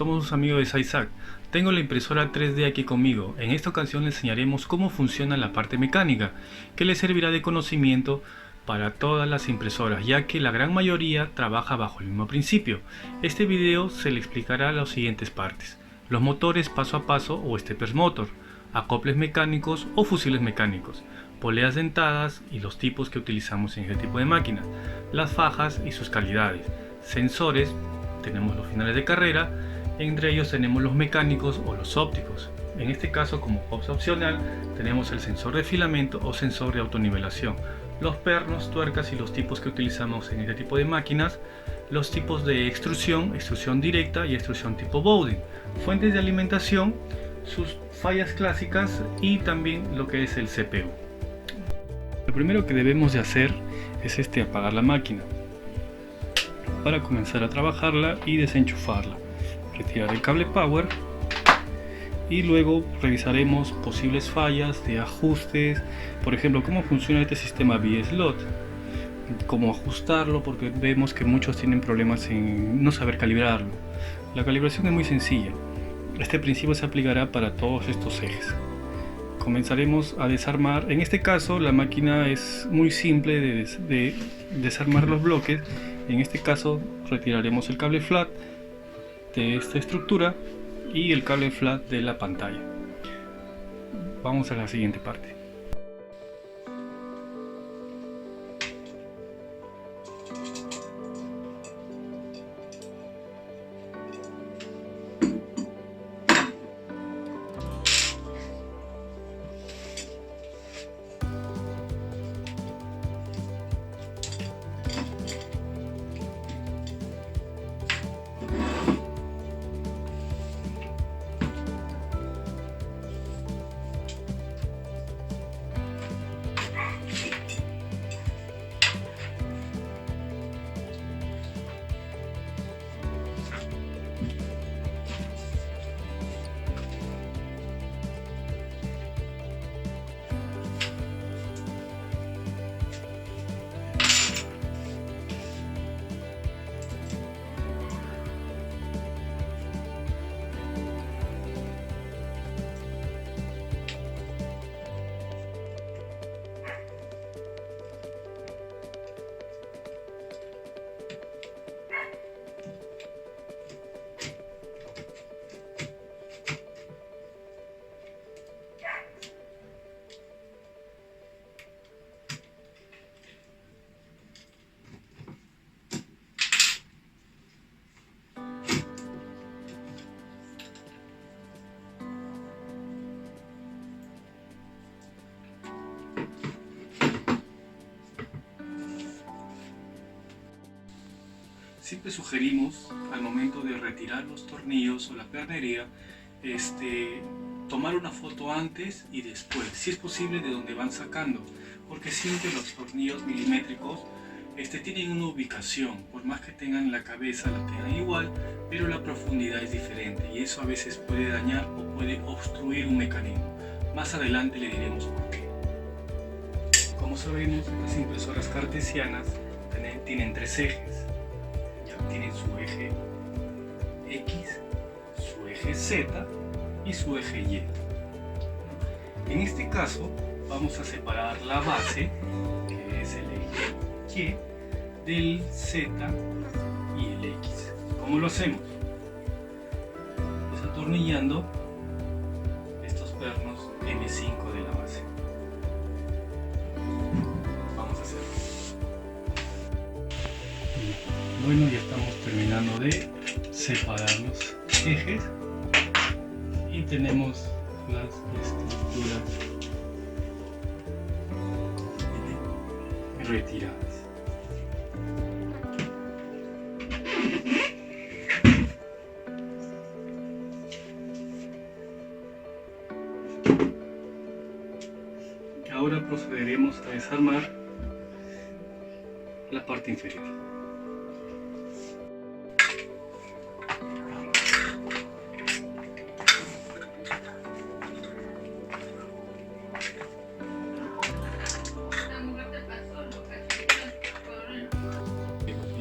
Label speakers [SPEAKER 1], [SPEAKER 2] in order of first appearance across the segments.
[SPEAKER 1] somos sus amigos de SciSac. Tengo la impresora 3D aquí conmigo. En esta ocasión les enseñaremos cómo funciona la parte mecánica, que les servirá de conocimiento para todas las impresoras, ya que la gran mayoría trabaja bajo el mismo principio. Este video se le explicará las siguientes partes: los motores paso a paso o steppers motor, acoples mecánicos o fusibles mecánicos, poleas dentadas y los tipos que utilizamos en este tipo de máquinas, las fajas y sus calidades, sensores, tenemos los finales de carrera, entre ellos tenemos los mecánicos o los ópticos. En este caso, como cosa opcional, tenemos el sensor de filamento o sensor de autonivelación, los pernos, tuercas y los tipos que utilizamos en este tipo de máquinas, los tipos de extrusión, extrusión directa y extrusión tipo Bowden, fuentes de alimentación, sus fallas clásicas y también lo que es el CPU. Lo primero que debemos de hacer es apagar la máquina para comenzar a trabajarla y desenchufarla, retirar el cable power y luego revisaremos posibles fallas de ajustes, por ejemplo cómo funciona este sistema V-Slot, cómo ajustarlo, porque vemos que muchos tienen problemas en no saber calibrarlo. La calibración es muy sencilla, este principio se aplicará para todos estos ejes. Comenzaremos a desarmar. En este caso la máquina es muy simple de desarmar los bloques. En este caso retiraremos el cable flat de esta estructura y el cable flat de la pantalla. Vamos a la siguiente parte. Siempre sugerimos al momento de retirar los tornillos o la pernería tomar una foto antes y después, si es posible de donde van sacando, porque siempre los tornillos milimétricos tienen una ubicación, por más que tengan la cabeza la tengan igual, pero la profundidad es diferente y eso a veces puede dañar o puede obstruir un mecanismo. Más adelante le diremos por qué. Como sabemos, las impresoras cartesianas tienen tres ejes. Tienen su eje X, su eje Z y su eje Y. En este caso vamos a separar la base, que es el eje Y, del Z y el X. ¿Cómo lo hacemos? Desatornillando estos pernos M5 de la base. Vamos a hacerlo. Bueno, ya estamos terminando de separar los ejes y tenemos las estructuras retiradas. Ahora procederemos a desarmar la parte inferior.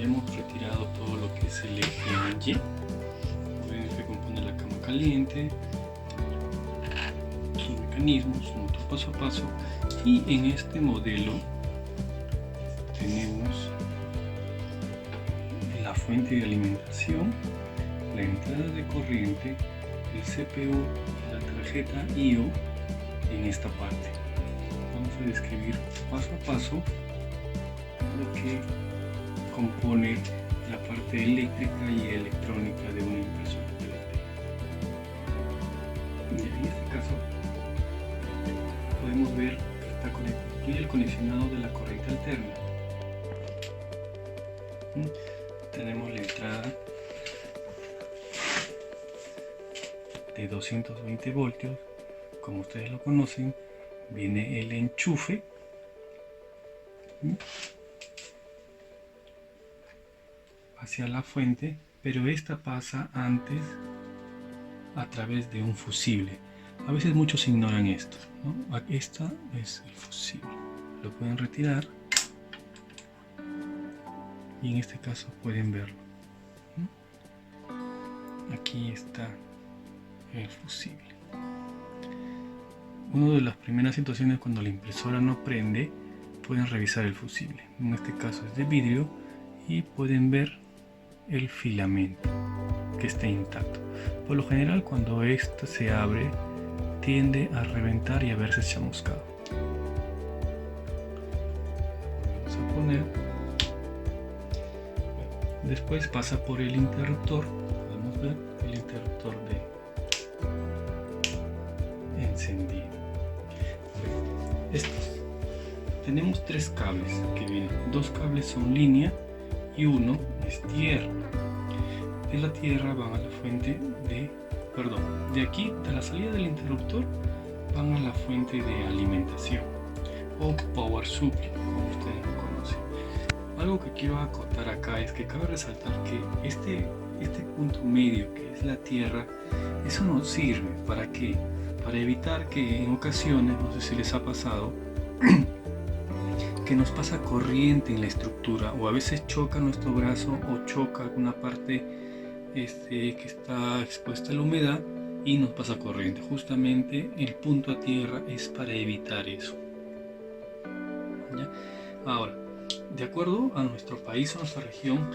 [SPEAKER 1] Hemos retirado todo lo que es el eje Y. Pueden caliente, sus mecanismos, su motor paso a paso. Y en este modelo tenemos la fuente de alimentación, la entrada de corriente, el CPU, la tarjeta I/O en esta parte. Vamos a describir paso a paso lo que compone la parte eléctrica y electrónica de una impresora 3D. Y en este caso podemos ver que incluye el condicionado de la corriente alterna. Tenemos la entrada de 220 voltios, como ustedes lo conocen. Viene el enchufe hacia la fuente, pero esta pasa antes a través de un fusible. A veces muchos ignoran esto, ¿no? Esta es el fusible, lo pueden retirar y en este caso pueden verlo. Aquí está el fusible. Una de las primeras situaciones cuando la impresora no prende, pueden revisar el fusible. En este caso es de vidrio y pueden ver el filamento que está intacto. Por lo general, cuando esto se abre, tiende a reventar y a verse chamuscado. Vamos a poner. Después pasa por el interruptor. Podemos ver el interruptor de encendido. Tenemos tres cables que vienen. Dos cables son línea y uno es tierra. De la tierra van a la fuente de aquí, de la salida del interruptor, van a la fuente de alimentación o power supply, como ustedes lo conocen. Algo que quiero acotar acá es que cabe resaltar que este punto medio, que es la tierra, eso nos sirve para evitar que en ocasiones, no sé si les ha pasado, que nos pasa corriente en la estructura, o a veces choca nuestro brazo o choca alguna parte que está expuesta a la humedad y nos pasa corriente. Justamente el punto a tierra es para evitar eso. ¿Ya? Ahora, de acuerdo a nuestro país o nuestra región,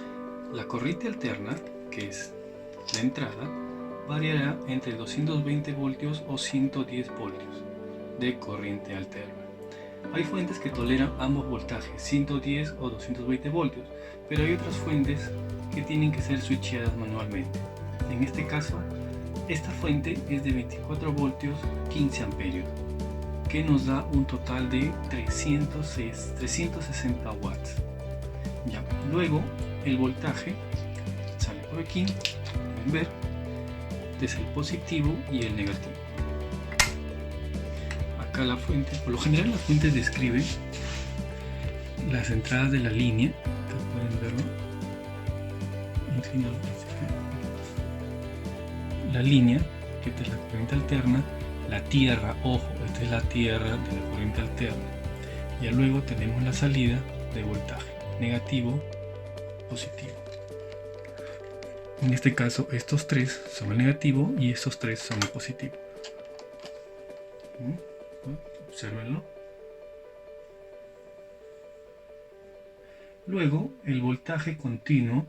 [SPEAKER 1] la corriente alterna, que es la entrada, variará entre 220 voltios o 110 voltios de corriente alterna. Hay fuentes que toleran ambos voltajes, 110 o 220 voltios, pero hay otras fuentes que tienen que ser switcheadas manualmente. En este caso, esta fuente es de 24 voltios 15 amperios, que nos da un total de 360 watts. Ya. Luego, el voltaje sale por aquí, pueden ver, este es el positivo y el negativo. Acá la fuente, por lo general las fuentes describen las entradas de la línea, que pueden verlo. La línea, que esta es la corriente alterna, la tierra, ojo, esta es la tierra de la corriente alterna. Y luego tenemos la salida de voltaje, negativo, positivo. En este caso, estos tres son el negativo y estos tres son el positivo. Obsérvenlo. Luego, el voltaje continuo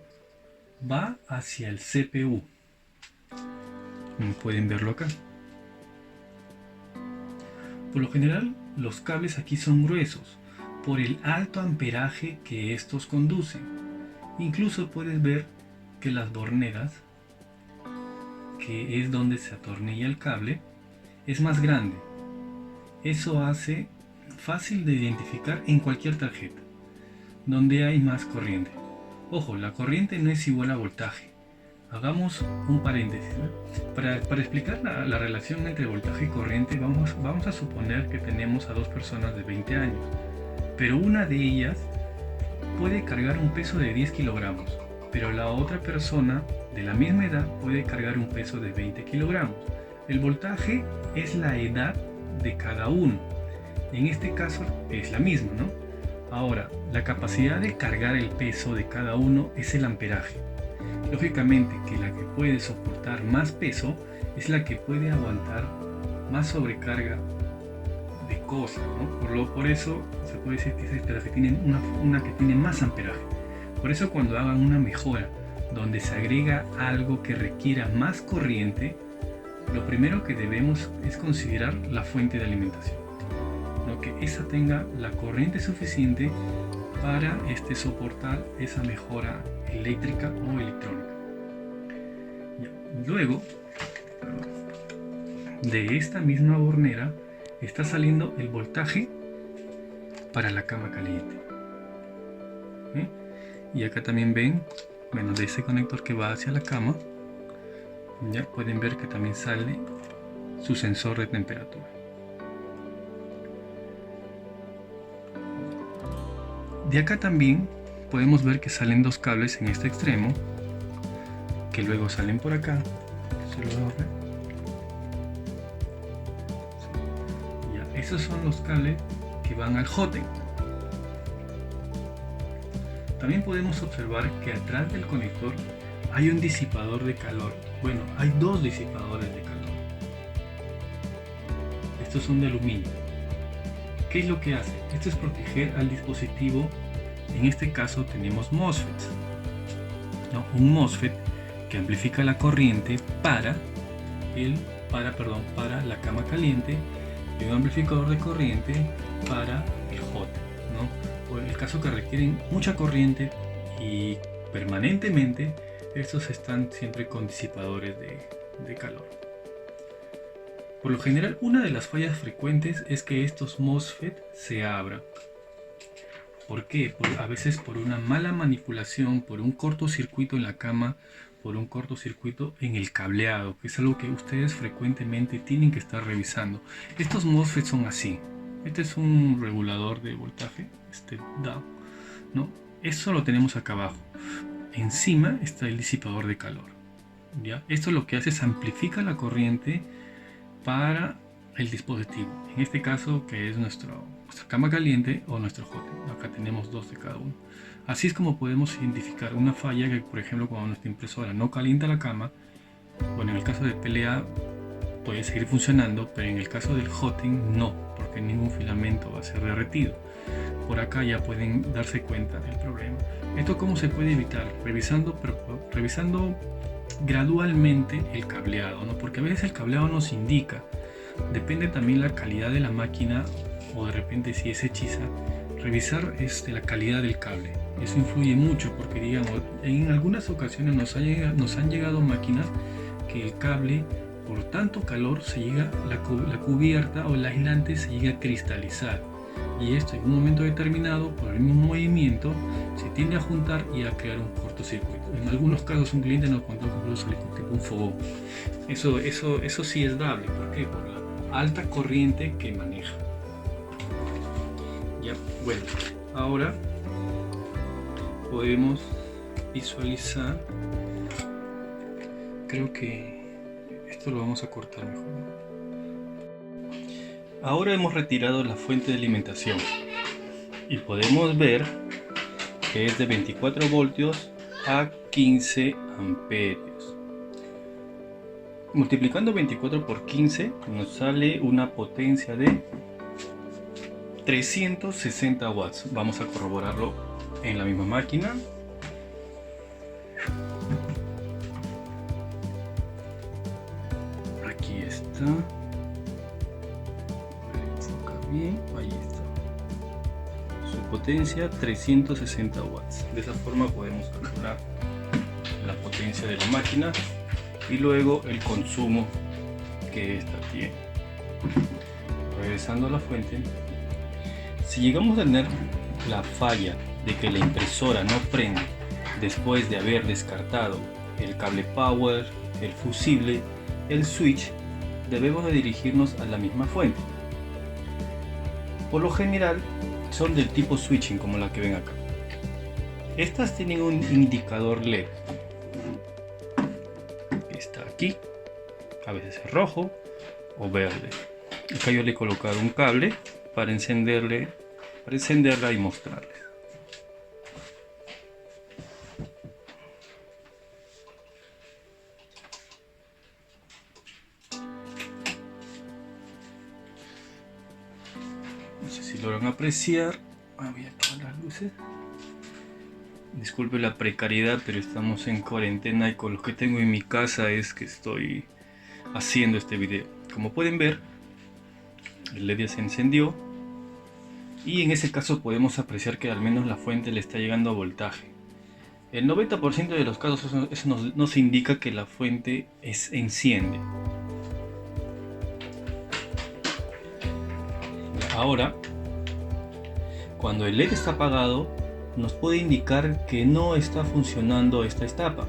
[SPEAKER 1] va hacia el CPU. Pueden verlo acá. Por lo general, los cables aquí son gruesos por el alto amperaje que estos conducen. Incluso puedes ver que las borneras, que es donde se atornilla el cable, es más grande. Eso hace fácil de identificar en cualquier tarjeta donde hay más corriente. Ojo, la corriente no es igual a voltaje. Hagamos un paréntesis, ¿no? Para explicar la relación entre voltaje y corriente, vamos a suponer que tenemos a dos personas de 20 años, pero una de ellas puede cargar un peso de 10 kilogramos, pero la otra persona de la misma edad puede cargar un peso de 20 kilogramos. El voltaje es la edad de cada uno. En este caso es la misma, ¿no? Ahora, la capacidad de cargar el peso de cada uno es el amperaje. Lógicamente que la que puede soportar más peso es la que puede aguantar más sobrecarga de cosas, ¿no? Por eso se puede decir que es la que tiene una que tiene más amperaje. Por eso cuando hagan una mejora donde se agrega algo que requiera más corriente, lo primero que debemos es considerar la fuente de alimentación, ¿no? Que esa tenga la corriente suficiente para soportar esa mejora eléctrica o electrónica. Luego de esta misma bornera está saliendo el voltaje para la cama caliente. Y acá también ven, bueno, de ese conector que va hacia la cama, ya pueden ver que también sale su sensor de temperatura. De acá también podemos ver que salen dos cables en este extremo, que luego salen por acá. Ya, esos son los cables que van al hotend. También podemos observar que atrás del conector hay un disipador de calor. Bueno, hay dos disipadores de calor. Estos son de aluminio. ¿Qué es lo que hace? Esto es proteger al dispositivo. En este caso tenemos MOSFETs, ¿no? Un MOSFET que amplifica la corriente para la cama caliente, y un amplificador de corriente para el hot, ¿no? O en el caso que requieren mucha corriente y permanentemente, estos están siempre con disipadores de calor. Por lo general, una de las fallas frecuentes es que estos MOSFET se abran. ¿Por qué? A veces por una mala manipulación, por un cortocircuito en la cama, por un cortocircuito en el cableado, que es algo que ustedes frecuentemente tienen que estar revisando. Estos MOSFET son así. Este es un regulador de voltaje, DAO, ¿no? Eso lo tenemos acá abajo. Encima está el disipador de calor, ¿ya? Esto lo que hace es amplifica la corriente para el dispositivo. En este caso, que es nuestra cama caliente o nuestro hot. Acá tenemos dos de cada uno. Así es como podemos identificar una falla que, por ejemplo, cuando nuestra impresora no calienta la cama, bueno, en el caso de PLA puede seguir funcionando, pero en el caso del hotend no, porque ningún filamento va a ser derretido. Por acá ya pueden darse cuenta del problema. ¿Esto cómo se puede evitar? Revisando gradualmente el cableado, ¿no? Porque a veces el cableado nos indica, depende también la calidad de la máquina, o de repente si es hechiza, revisar la calidad del cable. Eso influye mucho porque, digamos, en algunas ocasiones nos han llegado máquinas que el cable, por tanto calor, la cubierta o el aislante se llega a cristalizar, y esto en un momento determinado, por el mismo movimiento, se tiende a juntar y a crear un cortocircuito. En algunos casos un cliente nos contó que incluso sale tipo un fogón. Eso sí es dable. ¿Por qué? Por la alta corriente que maneja. Ya, bueno, ahora podemos visualizar. Creo que esto lo vamos a cortar mejor. Ahora hemos retirado la fuente de alimentación y podemos ver que es de 24 voltios a 15 amperios. Multiplicando 24 por 15 nos sale una potencia de 360 watts. Vamos a corroborarlo en la misma máquina. Aquí está. Enfoca bien, ahí está. Su potencia 360 watts. De esa forma podemos calcular la potencia de la máquina y luego el consumo que esta tiene. Regresando a la fuente, si llegamos a tener la falla de que la impresora no prende después de haber descartado el cable power, el fusible, el switch, debemos de dirigirnos a la misma fuente. Por lo general son del tipo switching, como la que ven acá. Estas tienen un indicador LED que está aquí, a veces es rojo o verde. Acá yo le he colocado un cable para encenderla y mostrarles. podrán apreciar. Voy a apagar las luces. Disculpe la precariedad, pero estamos en cuarentena y con lo que tengo en mi casa es que estoy haciendo este video. Como pueden ver, el LED ya se encendió y en ese caso podemos apreciar que al menos la fuente le está llegando a voltaje. El 90% de los casos eso nos indica que la fuente enciende. Ahora, cuando el LED está apagado, nos puede indicar que no está funcionando esta etapa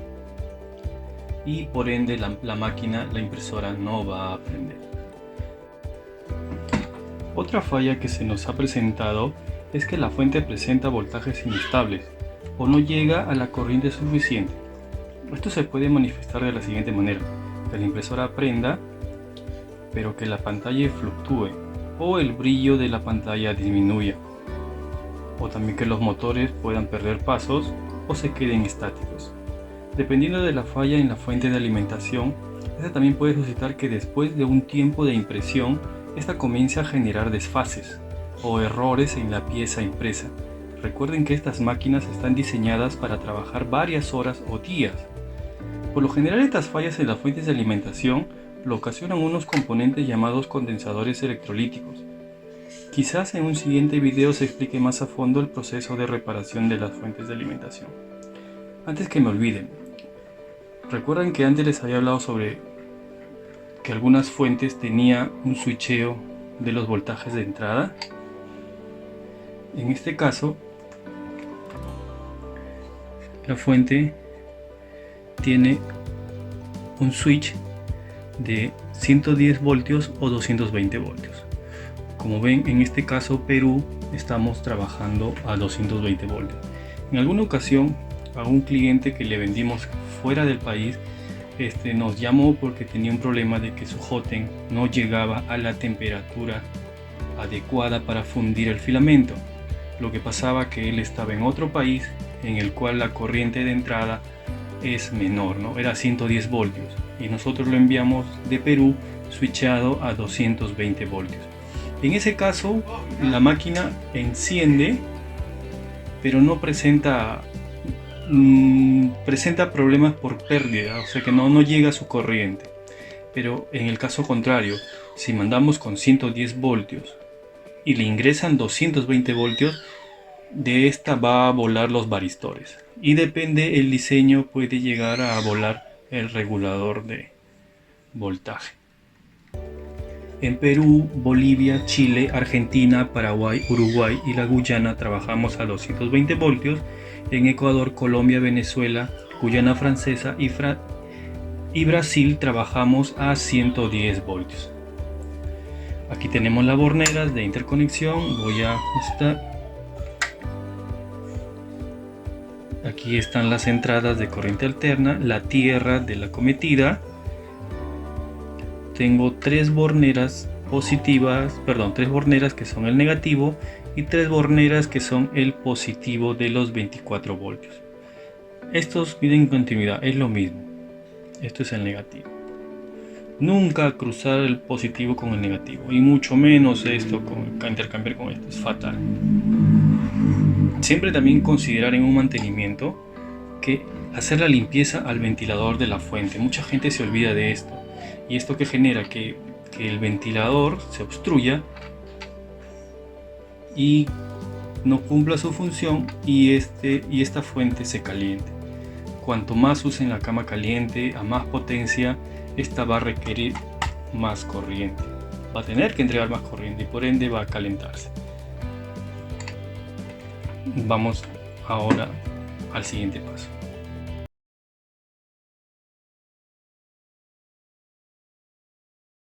[SPEAKER 1] y por ende la máquina, la impresora, no va a prender. Otra falla que se nos ha presentado es que la fuente presenta voltajes inestables o no llega a la corriente suficiente. Esto se puede manifestar de la siguiente manera: que la impresora prenda pero que la pantalla fluctúe o el brillo de la pantalla disminuya, o también que los motores puedan perder pasos o se queden estáticos. Dependiendo de la falla en la fuente de alimentación, esta también puede suscitar que después de un tiempo de impresión esta comience a generar desfases o errores en la pieza impresa. Recuerden que estas máquinas están diseñadas para trabajar varias horas o días. Por lo general, estas fallas en las fuentes de alimentación lo ocasionan unos componentes llamados condensadores electrolíticos. Quizás en un siguiente video se explique más a fondo el proceso de reparación de las fuentes de alimentación. Antes que me olviden, recuerdan que antes les había hablado sobre que algunas fuentes tenían un switcheo de los voltajes de entrada. En este caso, la fuente tiene un switch de 110 voltios o 220 voltios. Como ven, en este caso Perú estamos trabajando a 220 voltios. En alguna ocasión a un cliente que le vendimos fuera del país, nos llamó porque tenía un problema de que su Joten no llegaba a la temperatura adecuada para fundir el filamento. Lo que pasaba que él estaba en otro país en el cual la corriente de entrada es menor, ¿no? Era 110 voltios y nosotros lo enviamos de Perú switchado a 220 voltios. En ese caso la máquina enciende pero no presenta problemas por pérdida, o sea que no llega a su corriente. Pero en el caso contrario, si mandamos con 110 voltios y le ingresan 220 voltios, de esta va a volar los varistores y depende el diseño, puede llegar a volar el regulador de voltaje. En Perú, Bolivia, Chile, Argentina, Paraguay, Uruguay y la Guyana trabajamos a 220 voltios. En Ecuador, Colombia, Venezuela, Guyana Francesa y Brasil trabajamos a 110 voltios. Aquí tenemos las borneras de interconexión. Voy a ajustar. Aquí están las entradas de corriente alterna, la tierra de la cometida. Tengo tres borneras positivas, tres borneras que son el negativo y tres borneras que son el positivo de los 24 voltios. Estos miden continuidad, es lo mismo. Esto es el negativo. Nunca cruzar el positivo con el negativo y mucho menos esto intercambiar con esto, es fatal. Siempre también considerar en un mantenimiento que hacer la limpieza al ventilador de la fuente. Mucha gente se olvida de esto y esto que genera que el ventilador se obstruya y no cumpla su función y esta fuente se caliente. Cuanto más usen la cama caliente a más potencia, esta va a requerir más corriente, va a tener que entregar más corriente y por ende va a calentarse. Vamos ahora al siguiente paso.